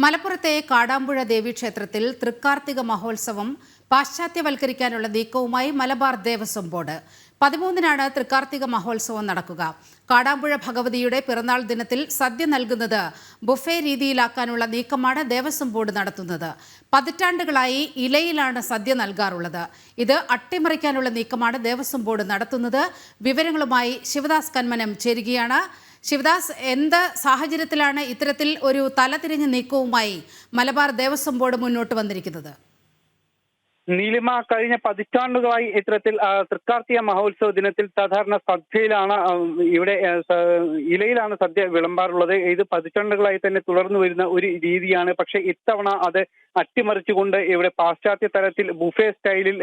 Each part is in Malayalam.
മലപ്പുറത്തെ കാടാമ്പുഴ ദേവീക്ഷേത്രത്തിൽ തൃക്കാർത്തിക മഹോത്സവം പാശ്ചാത്യവൽക്കരിക്കാനുള്ള നീക്കവുമായി മലബാർ ദേവസ്വം ബോർഡ്. 13-നാണ് തൃക്കാർത്തിക മഹോത്സവം നടക്കുക. കാടാമ്പുഴ ഭഗവതിയുടെ പിറന്നാൾ ദിനത്തിൽ സദ്യ നൽകുന്നത് ബുഫേ രീതിയിലാക്കാനുള്ള നീക്കമാണ് ദേവസ്വം ബോർഡ് നടത്തുന്നത്. പതിറ്റാണ്ടുകളായി ഇലയിലാണ് സദ്യ നൽകാറുള്ളത്. ഇത് അട്ടിമറിക്കാനുള്ള നീക്കമാണ് ദേവസ്വം ബോർഡ് നടത്തുന്നത്. വിവരങ്ങളുമായി ശിവദാസ് കന്മനം ചേരുകയാണ്. ശിവദാസ്, എന്ത് സാഹചര്യത്തിലാണ് ഇത്തരത്തിൽ ഒരു തലതിരിഞ്ഞ നീക്കവുമായി മലബാർ ദേവസ്വം ബോർഡ് മുന്നോട്ട് വന്നിരിക്കുന്നത്? നീലിമ, കഴിഞ്ഞ പതിറ്റാണ്ടുകളായി ഇത്തരത്തിൽ തൃക്കാർത്തിക മഹോത്സവ ദിനത്തിൽ സാധാരണ സദ്യയിലാണ് ഇവിടെ ഇലയിലാണ് സദ്യ വിളമ്പാറുള്ളത്. ഇത് പതിറ്റാണ്ടുകളായി തന്നെ തുടർന്നു വരുന്ന ഒരു രീതിയാണ്. പക്ഷേ ഇത്തവണ അത് അട്ടിമറിച്ചുകൊണ്ട് ഇവിടെ പാശ്ചാത്യ തലത്തിൽ ബുഫേ സ്റ്റൈലിൽ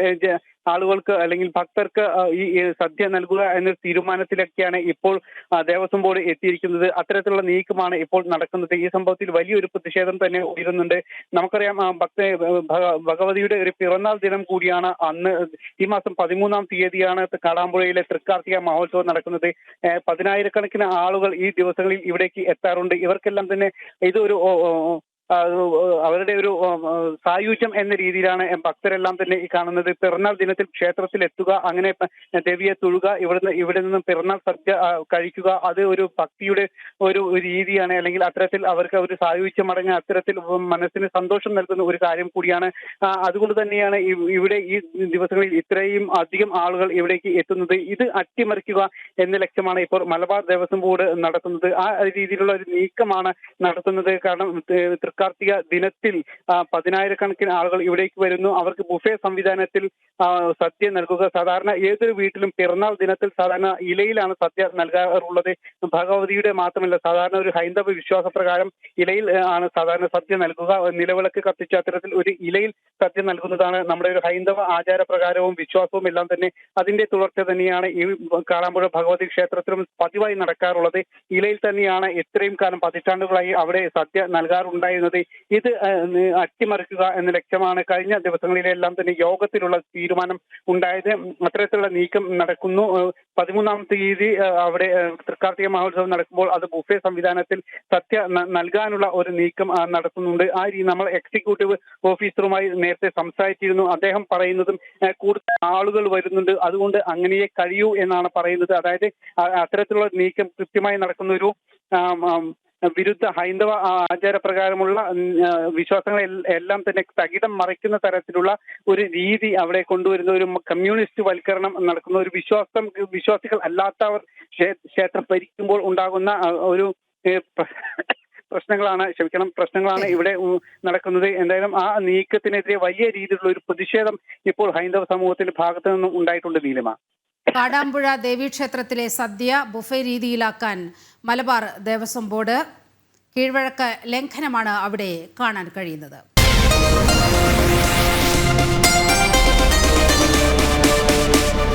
ആളുകൾക്ക് അല്ലെങ്കിൽ ഭക്തർക്ക് ഈ സദ്യ നൽകുക എന്ന തീരുമാനത്തിലൊക്കെയാണ് ഇപ്പോൾ ദേവസ്വം ബോർഡ് എത്തിയിരിക്കുന്നത്. അത്തരത്തിലുള്ള നീക്കമാണ് ഇപ്പോൾ നടക്കുന്നത്. ഈ സംഭവത്തിൽ വലിയൊരു പ്രതിഷേധം തന്നെ ഉയരുന്നുണ്ട്. നമുക്കറിയാം, ഭഗവതിയുടെ ഒരു പിറന്നാൾ ദിനം കൂടിയാണ് അന്ന്. ഈ മാസം 13-ാം തീയതിയാണ് കാടാമ്പുഴയിലെ തൃക്കാർത്തിക മഹോത്സവം നടക്കുന്നത്. 10,000-കണക്കിന് ആളുകൾ ഈ ദിവസങ്ങളിൽ ഇവിടേക്ക് എത്താറുണ്ട്. ഇവർക്കെല്ലാം തന്നെ ഇതൊരു അവരുടെ ഒരു സായുജ്യം എന്ന രീതിയിലാണ് ഭക്തരെല്ലാം തന്നെ ഈ കാണുന്നത്. പിറന്നാൾ ദിനത്തിൽ ക്ഷേത്രത്തിൽ എത്തുക, അങ്ങനെ ദേവിയെ തൊഴുക, ഇവിടെ നിന്നും പിറന്നാൾ സദ്യ കഴിക്കുക, അത് ഒരു ഭക്തിയുടെ ഒരു രീതിയാണ്. അല്ലെങ്കിൽ അത്തരത്തിൽ അവർക്ക് ഒരു സായുജ്യം അടങ്ങുന്ന അത്തരത്തിൽ മനസ്സിന് സന്തോഷം നൽകുന്ന ഒരു കാര്യം കൂടിയാണ്. അതുകൊണ്ട് തന്നെയാണ് ഇവിടെ ഈ ദിവസങ്ങളിൽ ഇത്രയും അധികം ആളുകൾ ഇവിടേക്ക് എത്തുന്നത്. ഇത് അട്ടിമറിക്കുക എന്ന ലക്ഷ്യമാണ് ഇപ്പോൾ മലബാർ ദേവസ്വം ബോർഡ് നടത്തുന്നത്. ആ രീതിയിലുള്ള ഒരു നീക്കമാണ് നടത്തുന്നത്. കാരണം തൃക്കാർത്തിക ദിനത്തിൽ 10,000-കണക്കിന് ആളുകൾ ഇവിടേക്ക് വരുന്നു. അവർക്ക് ബുഫേ സംവിധാനത്തിൽ സദ്യ നൽകുക. സാധാരണ ഏതൊരു വീട്ടിലും പിറന്നാൾ ദിനത്തിൽ സാധാരണ ഇലയിലാണ് സദ്യ നൽകാറുള്ളത്. ഭഗവതിയുടെ മാത്രമല്ല, സാധാരണ ഒരു ഹൈന്ദവ വിശ്വാസപ്രകാരം ഇലയിൽ ആണ് സാധാരണ സദ്യ നൽകുക. നിലവിളക്ക് കത്തിച്ച അത്തരത്തിൽ ഒരു ഇലയിൽ സദ്യ നൽകുന്നതാണ് നമ്മുടെ ഒരു ഹൈന്ദവ ആചാരപ്രകാരവും വിശ്വാസവും എല്ലാം തന്നെ. അതിന്റെ തുടർച്ച തന്നെയാണ് ഈ കാടാമ്പുഴ ഭഗവതി ക്ഷേത്രത്തിലും പതിവായി നടക്കാറുള്ളത്. ഇലയിൽ തന്നെയാണ് ഇത്രയും കാലം പതിറ്റാണ്ടുകളായി അവിടെ സദ്യ നൽകാറുണ്ടായിരുന്നത്. ഇത് അട്ടിമറിക്കുക എന്ന ലക്ഷ്യമാണ് കഴിഞ്ഞ ദിവസങ്ങളിലെല്ലാം തന്നെ യോഗത്തിലുള്ള തീരുമാനം ഉണ്ടായത്. അത്തരത്തിലുള്ള നീക്കം നടക്കുന്നു. 13-ാം തീയതി അവിടെ തൃക്കാർത്തിക മഹോത്സവം നടക്കുമ്പോൾ അത് ബുഫേ സംവിധാനത്തിൽ സദ്യ നൽകാനുള്ള ഒരു നീക്കം നടത്തുന്നുണ്ട്. ആ രീതി നമ്മൾ എക്സിക്യൂട്ടീവ് ഓഫീസറുമായി നേരത്തെ സംസാരിച്ചിരുന്നു. അദ്ദേഹം പറയുന്നതും കൂടുതൽ ആളുകൾ വരുന്നുണ്ട്, അതുകൊണ്ട് അങ്ങനെയേ കഴിയൂ എന്നാണ് പറയുന്നത്. അതായത് അത്തരത്തിലുള്ള നീക്കം കൃത്യമായി നടക്കുന്ന ഒരു വിരുദ്ധ ഹൈന്ദവ ആചാരപ്രകാരമുള്ള വിശ്വാസങ്ങളെ എല്ലാം തന്നെ തകിടം മറിക്കുന്ന തരത്തിലുള്ള ഒരു രീതി അവിടെ കൊണ്ടുവരുന്ന ഒരു കമ്മ്യൂണിസ്റ്റ് വൽക്കരണം നടക്കുന്ന ഒരു വിശ്വാസികൾ അല്ലാത്തവർ ക്ഷേത്രം ഭരിക്കുമ്പോൾ ഉണ്ടാകുന്ന ഒരു പ്രശ്നങ്ങളാണ് ഇവിടെ നടക്കുന്നത്. എന്തായാലും ആ നീക്കത്തിനെതിരെ വലിയ രീതിയിലുള്ള ഒരു പ്രതിഷേധം ഇപ്പോൾ ഹൈന്ദവ സമൂഹത്തിന്റെ ഭാഗത്തു നിന്നും ഉണ്ടായിട്ടുണ്ട്. നീലിമ, കാടാമ്പുഴ ദേവീക്ഷേത്രത്തിലെ സദ്യ ബുഫേ രീതിയിലാക്കാൻ മലബാർ ദേവസ്വം ബോർഡ് കീഴ്വഴക്ക ലംഘനമാണ് അവിടെ കാണാൻ കഴിയുന്നത്.